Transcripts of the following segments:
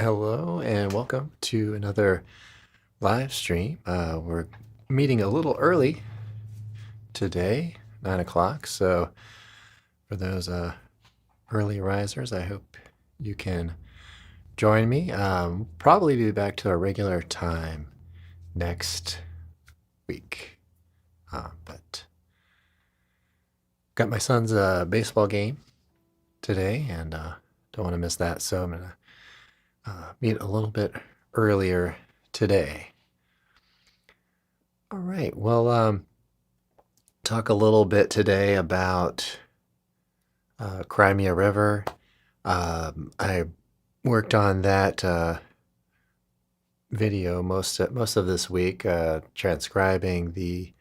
Hello and welcome to another live stream. We're meeting a little early today, 9 o'clock. So for those early risers, I hope you can join me. Probably be back to our regular time next week. But got my son's baseball game today and don't want to miss that. So I'm going to meet a little bit earlier today. All right. Well, talk a little bit today about Crimea River. I worked on that video most of this week, transcribing the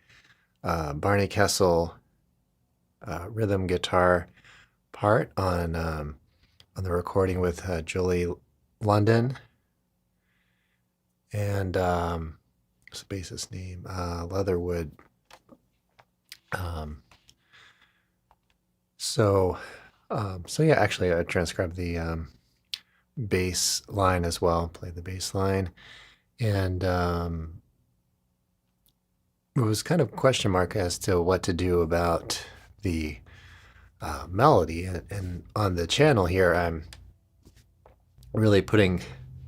Barney Kessel rhythm guitar part on the recording with Julie London and what's the bassist name? Leatherwood. So yeah, actually I transcribed the bass line as well, played the bass line, and it was kind of question mark as to what to do about the melody. And on the channel here, I'm really putting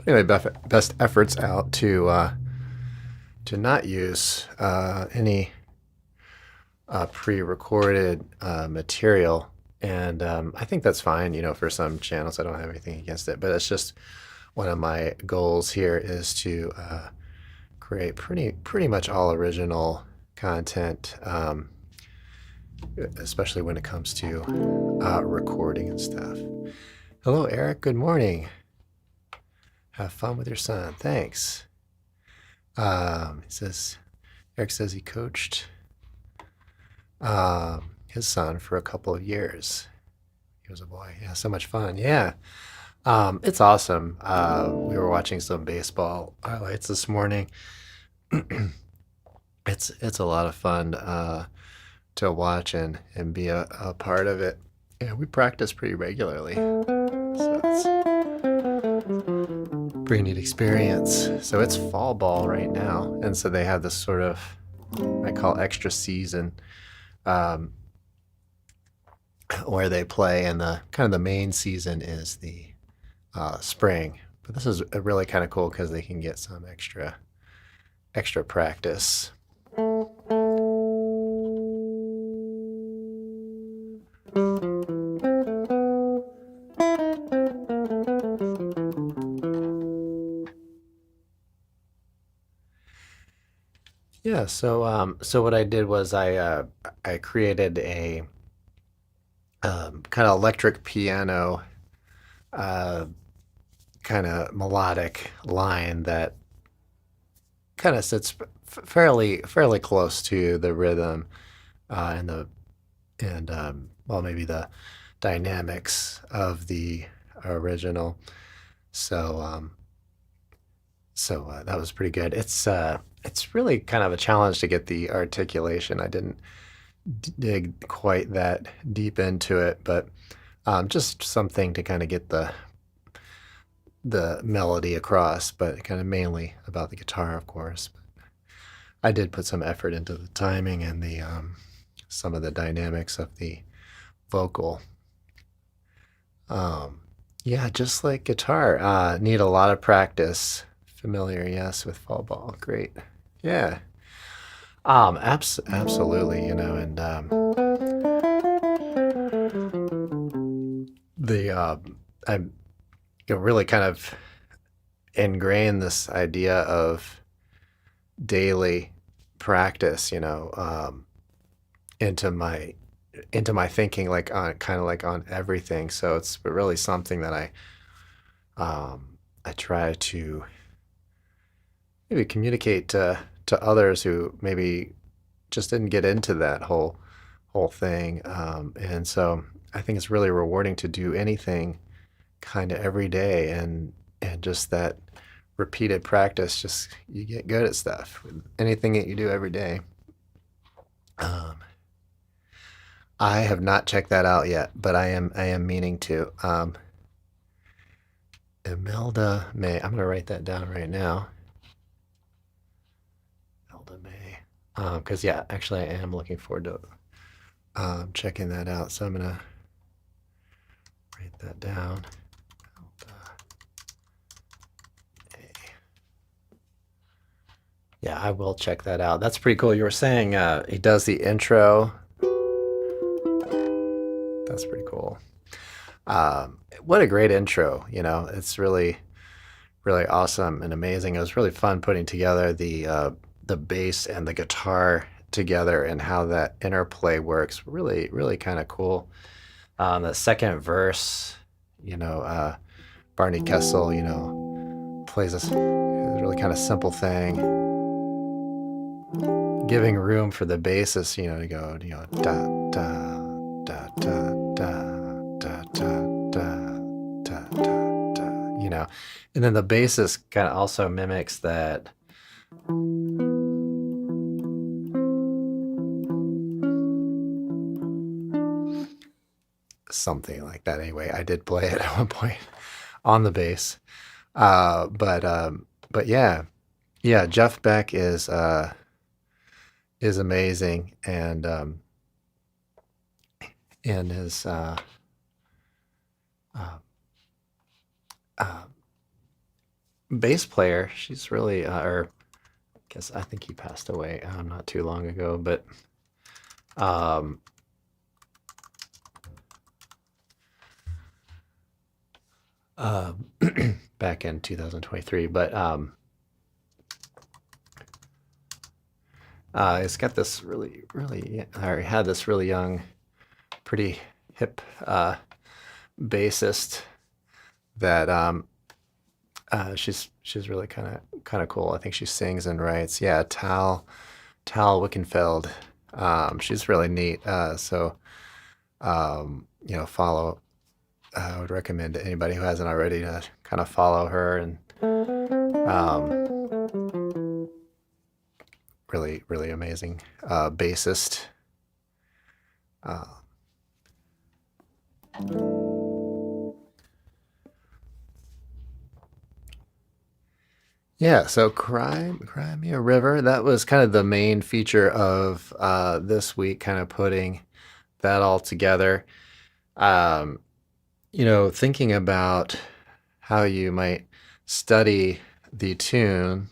my best efforts out to not use any pre-recorded material, and I think that's fine, for some channels. I don't have anything against it, but it's just one of my goals here is to create pretty much all original content, especially when it comes to recording and stuff. Hello, Eric. Good morning. Have fun with your son. Thanks. Eric says he coached his son for a couple of years. He was a boy. Yeah, so much fun. Yeah. It's awesome. We were watching some baseball highlights this morning. It's a lot of fun to watch and be a part of it. Yeah, we practice pretty regularly. So it's a pretty neat experience. So it's fall ball right now. And so they have this sort of, I call extra season, where they play, and the kind of the main season is the spring. But this is really kind of cool because they can get some extra practice. Yeah, so what I did was I created a kind of electric piano kind of melodic line that kind of sits fairly close to the rhythm and maybe the dynamics of the original. So that was pretty good. It's really kind of a challenge to get the articulation. I didn't dig quite that deep into it, but just something to kind of get the melody across, but kind of mainly about the guitar, of course. But I did put some effort into the timing and the some of the dynamics of the vocal. Yeah, just like guitar, need a lot of practice. Familiar, yes, with fall ball. Great. Yeah. Absolutely, and I really kind of ingrained this idea of daily practice, into my thinking, like on kind of like on everything. So it's really something that I try to maybe communicate to others who maybe just didn't get into that whole thing. And so I think it's really rewarding to do anything kind of every day, and just that repeated practice, just you get good at stuff with anything that you do every day. I have not checked that out yet, but I am meaning to. Imelda May. I'm going to write that down right now. Imelda May. Because, yeah, actually, I am looking forward to checking that out. So I'm going to write that down. Yeah, I will check that out. That's pretty cool. You were saying he does the intro. That's pretty cool. What a great intro. You know, it's really, really awesome and amazing. It was really fun putting together the bass and the guitar together and how that interplay works. Really, really kind of cool. The second verse, you know, Barney Kessel, you know, plays this really kind of simple thing, giving room for the bassist, you know, to go, you know, da da da da da da da da da da da, you know, and then the bassist kind of also mimics that. Something like that. Anyway, I did play it at one point on the bass, but yeah, Jeff Beck is amazing, and his bass player, she's really, or I guess I think he passed away not too long ago, but back in 2023, but it's got this really, or had this really young, pretty hip bassist that she's really kind of cool. I think she sings and writes. Yeah, Tal Wickenfeld. She's really neat. So you know, follow. I would recommend to anybody who hasn't already to kind of follow her, and really, really amazing bassist. Yeah, so Cry Me a River, that was kind of the main feature of this week, kind of putting that all together. You know, thinking about how you might study the tune.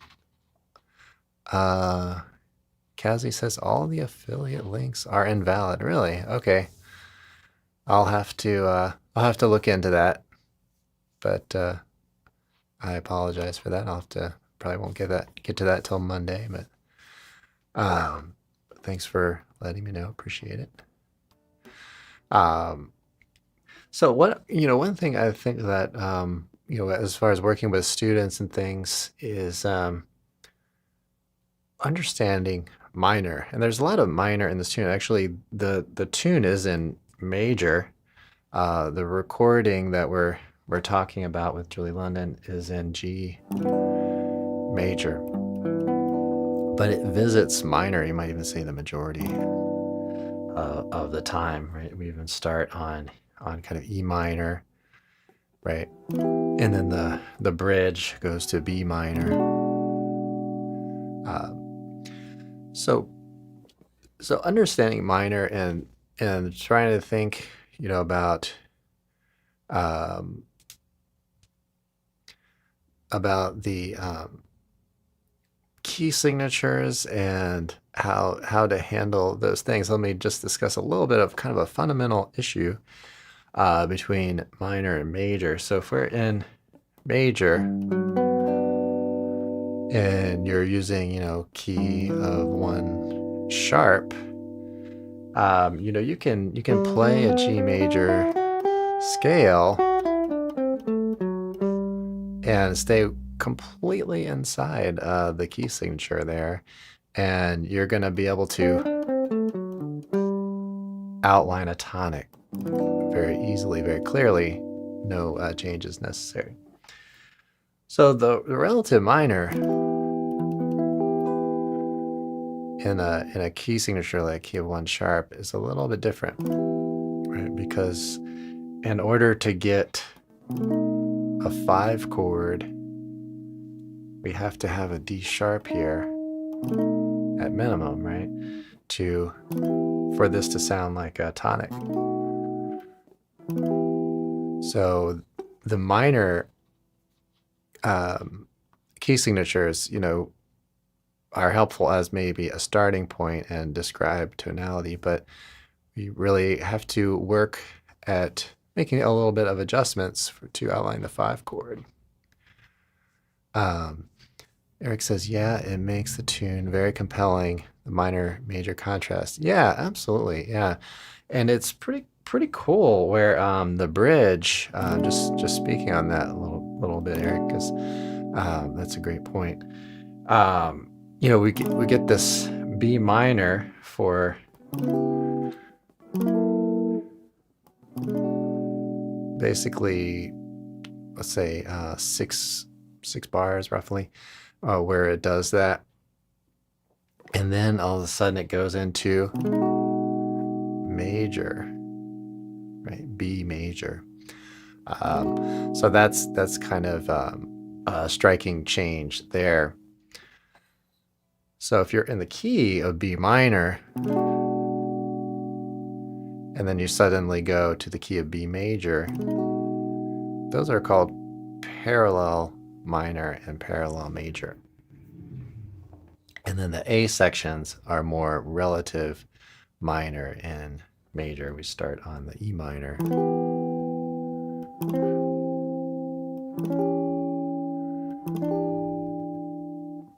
Kazi says all the affiliate links are invalid. Really? Okay. I'll have to look into that. But I apologize for that. I'll have to probably won't get to that till Monday, but thanks for letting me know. Appreciate it. So what, you know, one thing I think that you know, as far as working with students and things is understanding minor. And there's a lot of minor in this tune. Actually, the tune is in major. The recording that we're talking about with Julie London is in G major, but it visits minor. You might even say the majority of the time, right? We even start on kind of E minor, right? And then the bridge goes to B minor. So understanding minor and trying to think, you know, about the key signatures and how to handle those things. Let me just discuss a little bit of kind of a fundamental issue between minor and major. So if we're in major and you're using, you know, key of 1 sharp, you know, you can play a G major scale and stay completely inside the key signature there, and you're going to be able to outline a tonic very easily, very clearly. No changes necessary. So the relative minor in a key signature like key of 1 sharp is a little bit different, right? Because in order to get a 5 chord, we have to have a D sharp here at minimum, right? For this to sound like a tonic. So the minor key signatures, are helpful as maybe a starting point and describe tonality, but we really have to work at making a little bit of adjustments to outline the 5 chord. Eric says, yeah, it makes the tune very compelling, the minor major contrast. Yeah, absolutely. Yeah. And it's pretty cool where the bridge, just speaking on that a little bit, Eric, because that's a great point. We get this B minor for basically, let's say 6 bars roughly, where it does that, and then all of a sudden it goes into major, right? B major. So that's kind of a striking change there. So if you're in the key of B minor, and then you suddenly go to the key of B major, those are called parallel minor and parallel major. And then the A sections are more relative minor and major. We start on the E minor.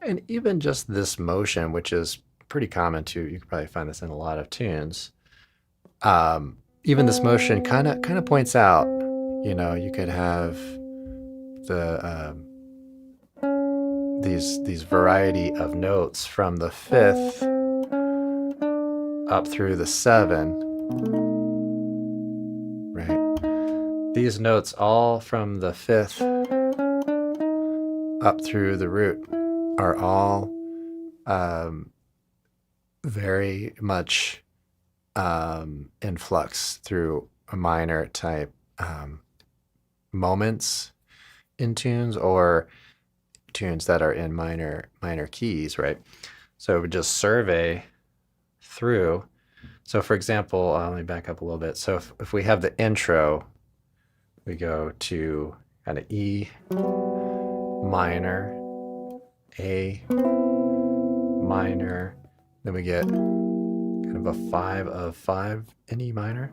And even just this motion, which is pretty common too, you can probably find this in a lot of tunes. Even this motion kind of points out, you could have the these variety of notes from the 5th up through the 7, right? These notes all from the 5th up through the root are all very much in flux through a minor type moments in tunes, or tunes that are in minor keys, right? So we just survey through. So for example, let me back up a little bit. So if we have the intro, we go to kind of E minor, A minor, then we get kind of a 5 of 5 in E minor,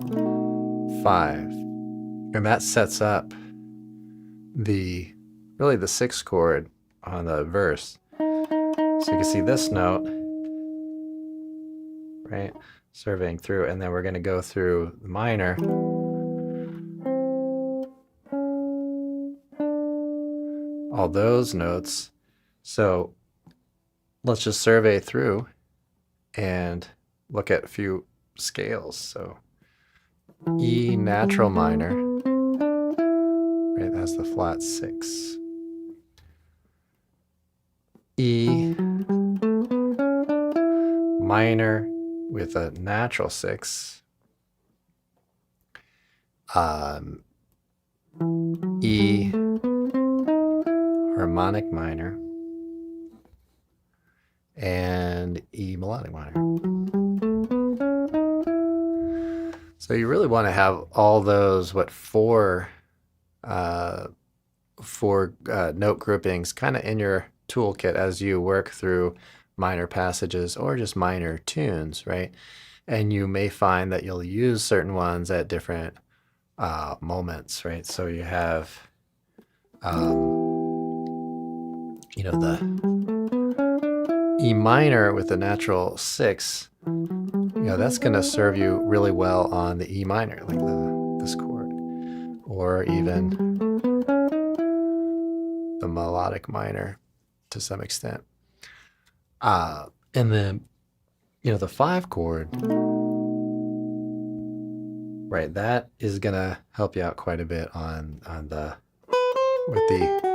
5, and that sets up the 6th chord on the verse. So you can see this note, right, surveying through, and then we're going to go through the minor, all those notes. So let's just survey through and look at a few scales. So E natural minor, right, that's the flat 6. E minor with a natural 6. E harmonic minor, and E melodic minor. So you really want to have all those, four note groupings kind of in your toolkit as you work through minor passages or just minor tunes, right? And you may find that you'll use certain ones at different moments, right? So you have, the E minor with the natural 6, that's going to serve you really well on the E minor, like this chord, or even the melodic minor to some extent. And then, the 5 chord, right, that is going to help you out quite a bit with the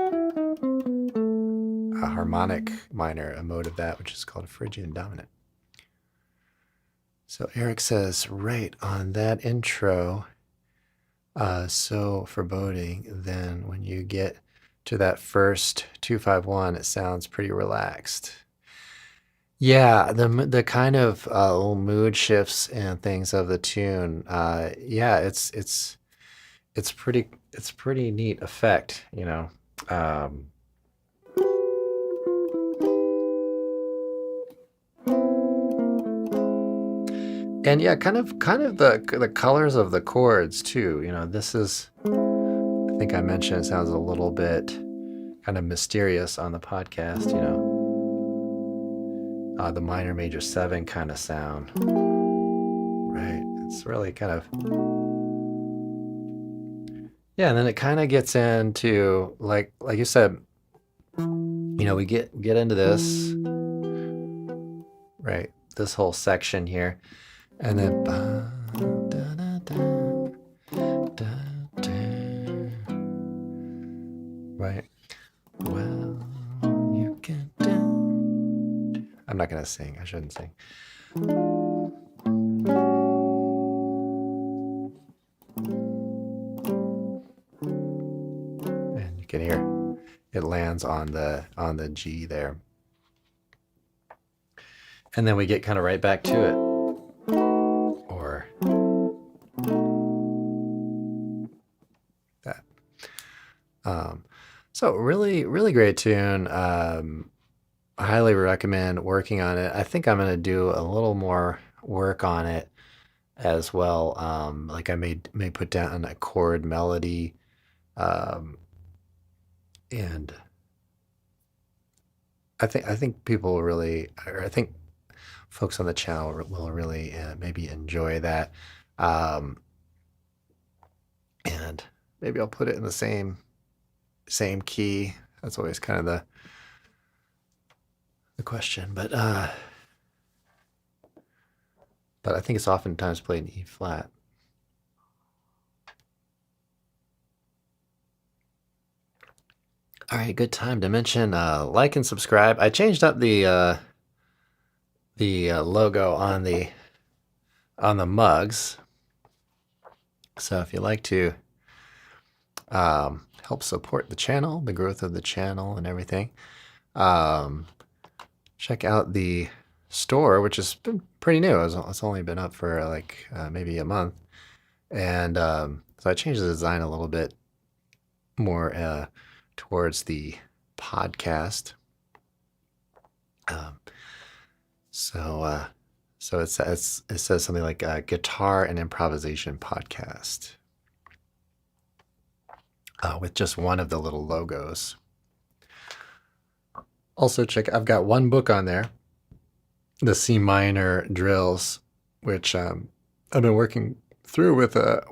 harmonic minor, a mode of that, which is called a Phrygian dominant. So Eric says, right on that intro, So foreboding. Then when you get to that first 251, it sounds pretty relaxed. Yeah, the kind of little mood shifts and things of the tune. Yeah, it's pretty neat effect, you know. Um, and yeah, kind of the colors of the chords too. You know, this is, I think I mentioned, it sounds a little bit kind of mysterious on the podcast. You know, the minor major seven kind of sound, right? It's really kind of, yeah. And then it kind of gets into like you said, you know, we get into this, right? This whole section here, and then right. Well, you can do. I'm not gonna sing. I shouldn't sing. And you can hear it lands on the G there. And then we get kind of right back to it. Or that. So really, really great tune. I highly recommend working on it. I think I'm gonna do a little more work on it as well. Like I may put down a chord melody, um, and I think people will really, or I think folks on the channel will really maybe enjoy that. Um, and maybe I'll put it in the same key. That's always kind of the question, but I think it's oftentimes played in E flat. All right, good time to mention like and subscribe. I changed up the logo on the mugs. So if you'd like to help support the channel, the growth of the channel, and everything, check out the store, which has been pretty new. It's only been up for like maybe a month, and so I changed the design a little bit more towards the podcast. So it says something like guitar and improvisation podcast with just one of the little logos. Also I've got one book on there, the C minor drills, which I've been working through with a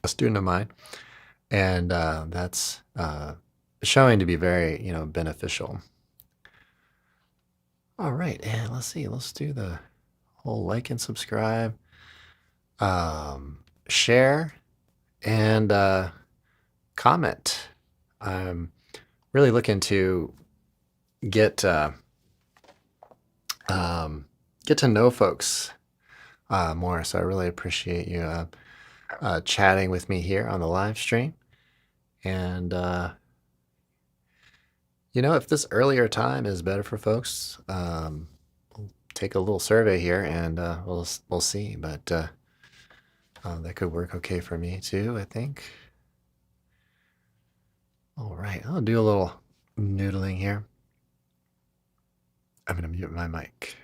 student of mine, and that's showing to be very beneficial. All right, and let's see. Let's do the whole like and subscribe, share, and comment. I'm really looking to get to know folks more. So I really appreciate you chatting with me here on the live stream. And if this earlier time is better for folks, we'll take a little survey here, and we'll see. But that could work okay for me too, I think. All right, I'll do a little noodling here. I'm going to mute my mic.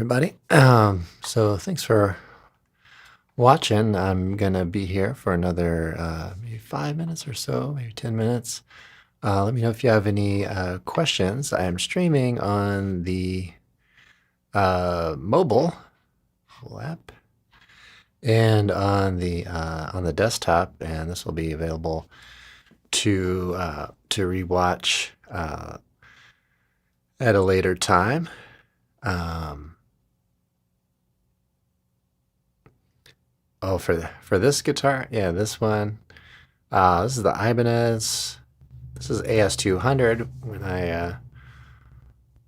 everybody. So thanks for watching. I'm gonna be here for another maybe 5 minutes or so, maybe 10 minutes. Let me know if you have any questions. I am streaming on the mobile app and on the desktop, and this will be available to rewatch at a later time. Oh, for this guitar, yeah, this one. This is the Ibanez. This is AS200. When I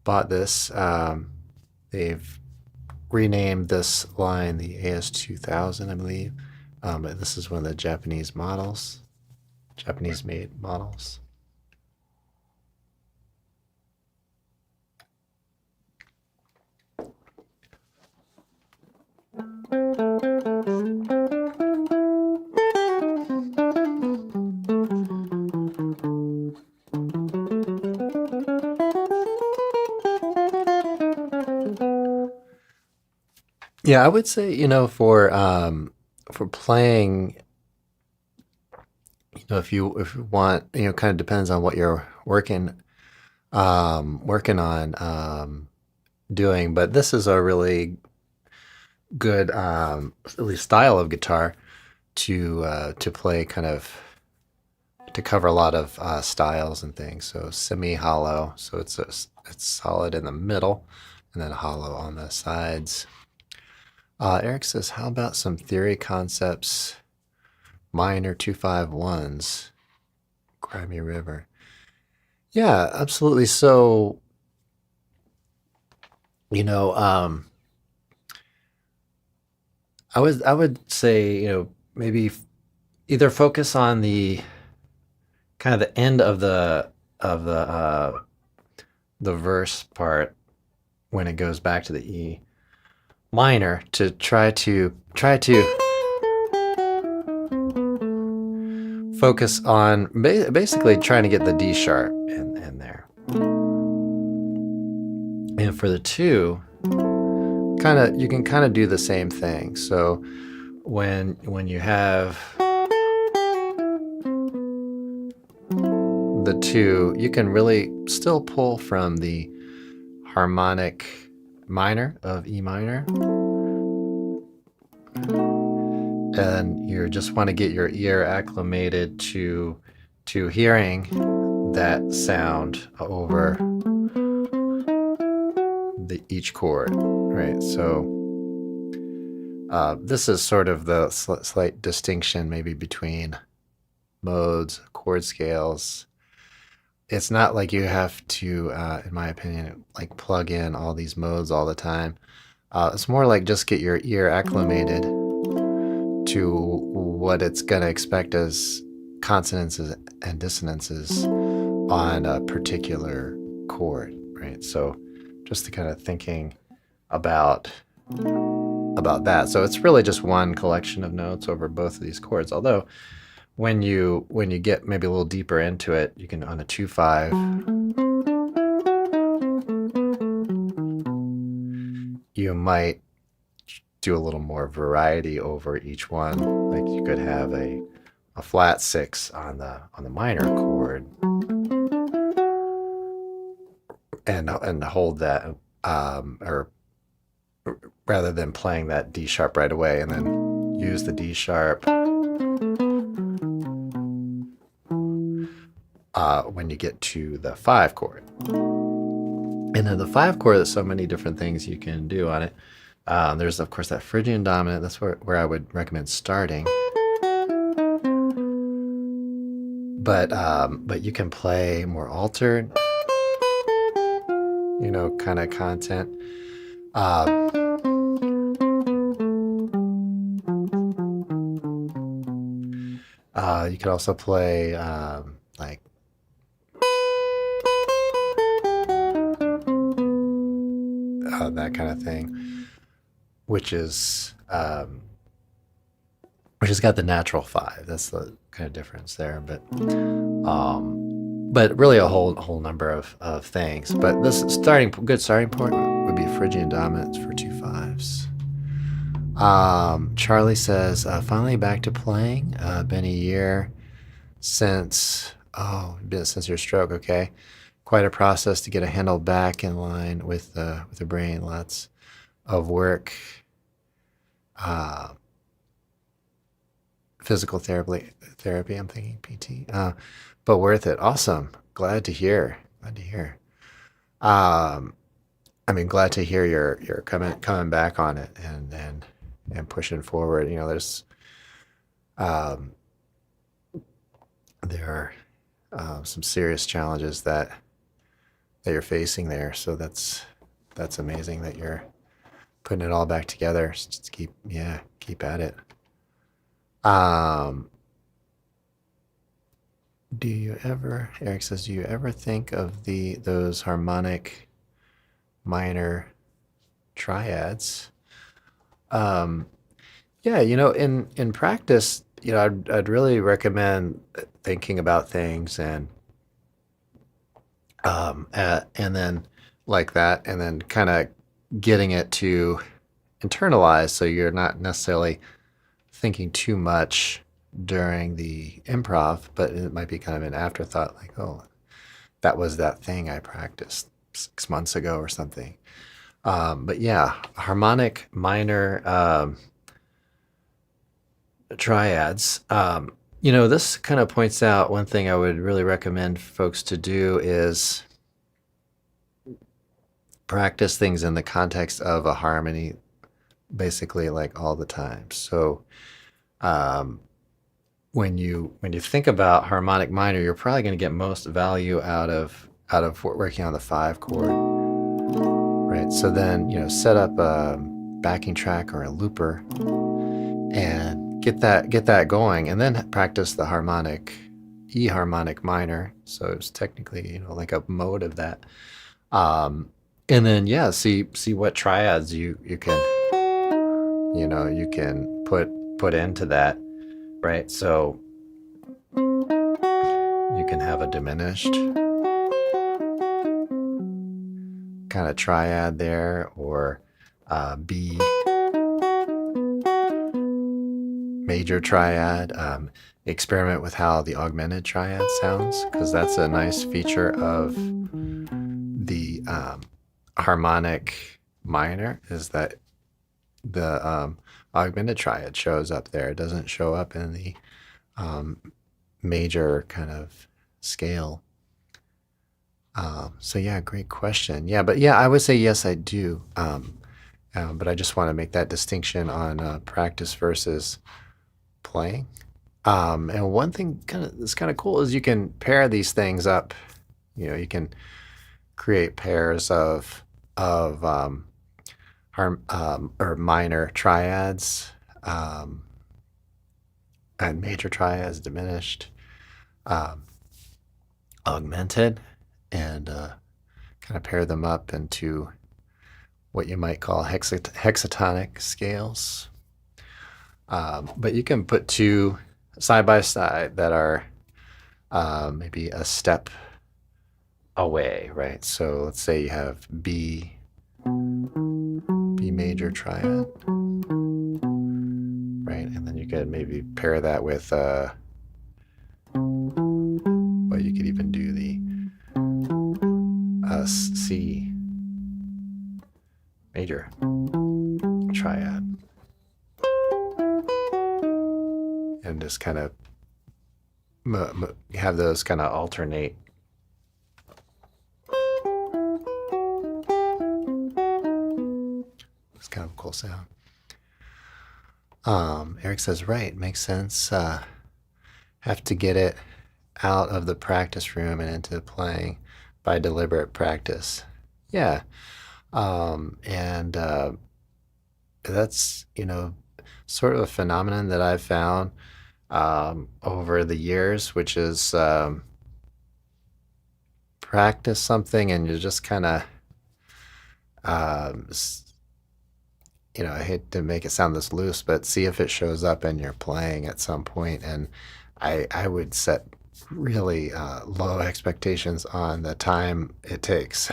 bought this, they've renamed this line the AS2000, I believe. But this is one of the Japanese models, Japanese-made models. Yeah, I would say, for playing, if you want, kind of depends on what you're working on doing, but this is a really good at least style of guitar to play, kind of to cover a lot of styles and things. So semi-hollow, so it's solid in the middle and then hollow on the sides. Eric says, how about some Theory Concepts minor 251s, Grimy River? Yeah, absolutely. So, I would say, maybe either focus on the kind of the end of the verse part when it goes back to the E minor, to try to focus on basically trying to get the D sharp in there. And for the two, you can kind of do the same thing. So when you have the two, you can really still pull from the harmonic minor of E minor, and you just want to get your ear acclimated to hearing that sound over each chord, right? So this is sort of the slight distinction maybe between modes, chord scales. It's not like you have to, in my opinion, like plug in all these modes all the time. It's more like just get your ear acclimated to what it's going to expect as consonances and dissonances on a particular chord, right? So just to kind of thinking about that. So it's really just one collection of notes over both of these chords. Although when you get maybe a little deeper into it, you can, on a 2/5, you might do a little more variety over each one. Like you could have a flat 6 on the minor chord, and hold that, or rather than playing that D sharp right away, and then use the D sharp when you get to the 5 chord. And then the 5 chord, there's so many different things you can do on it. There's, of course, that Phrygian dominant. That's where I would recommend starting. But you can play more altered, kind of content. You could also play like that kind of thing, which has got the natural 5. That's the kind of difference there. But really a whole number of things. But this good starting point would be Phrygian dominant for 2/5s. Charlie says, finally back to playing. Been a year since your stroke. Okay, quite a process to get a handle back in line with the brain. Lots of work, physical therapy. I'm thinking PT, but worth it. Awesome. Glad to hear. Glad to hear you're coming back on it and pushing forward. There's there are some serious challenges that you're facing there. So that's amazing that you're putting it all back together. Just keep at it. Eric says, do you ever think of those harmonic minor triads? In practice, I'd really recommend thinking about things and then like that, and then kind of getting it to internalize, so you're not necessarily thinking too much during the improv, but it might be kind of an afterthought, like, oh, that was that thing I practiced 6 months ago or something. But yeah, harmonic minor triads. This kind of points out one thing I would really recommend folks to do is practice things in the context of a harmony, basically, like, all the time. So when you think about harmonic minor, you're probably going to get most value out of working on the 5 chord, right? So then set up a backing track or a looper and get that going, and then practice the E harmonic minor. So it's technically like a mode of that, and then see what triads you can you can put into that, right? So you can have a diminished kind of triad there, or B major triad. Experiment with how the augmented triad sounds, because that's a nice feature of the harmonic minor, is that the augmented triad shows up there. It doesn't show up in the major kind of scale. So yeah, great question. But I would say yes, I do. But I just want to make that distinction on practice versus playing. And one thing that's kind of cool is you can pair these things up. You can create pairs of or minor triads, and major triads, diminished, augmented, and kind of pair them up into what you might call hexatonic scales. But you can put 2 side by side that are maybe a step away, right? So let's say you have B major triad, right? And then you could maybe pair that with you could even do the C major triad, and just kind of have those kind of alternate. It's kind of a cool sound. Eric says, right, makes sense. Have to get it out of the practice room and into playing by deliberate practice. Yeah. And that's, sort of a phenomenon that I've found over the years, which is practice something and you just kind of, I hate to make it sound this loose, but see if it shows up in your playing at some point. And I would set really low expectations on the time it takes,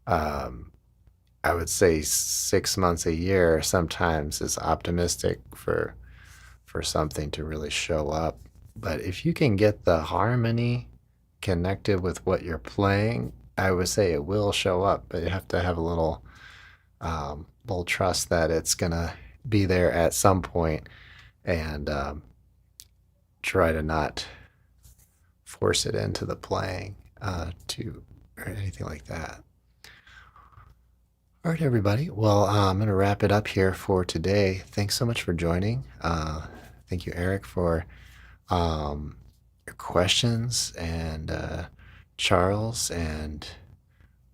I would say 6 months, a year sometimes is optimistic for something to really show up. But if you can get the harmony connected with what you're playing, I would say it will show up. But you have to have a little trust that it's gonna be there at some point, and try to not force it into the playing or anything like that. All right, everybody. Well, I'm going to wrap it up here for today. Thanks so much for joining. Thank you, Eric, for your questions, and Charles, and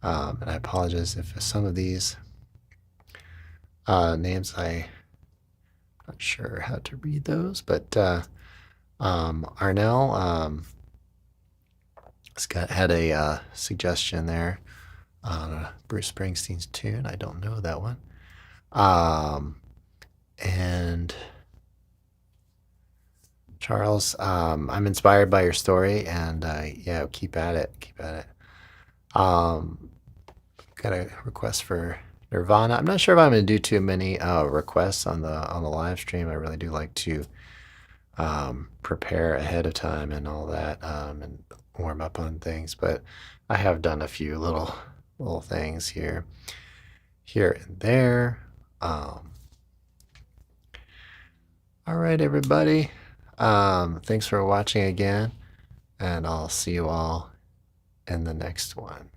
I apologize if some of these names I'm not sure how to read those, but Arnell had a suggestion there on Bruce Springsteen's tune. I don't know that one. And Charles, I'm inspired by your story, and yeah, keep at it. Keep at it. Got a request for Nirvana. I'm not sure if I'm going to do too many requests on the live stream. I really do like to prepare ahead of time and all that, and warm up on things. But I have done a few little things here and there. All right, everybody. Thanks for watching again, and I'll see you all in the next one.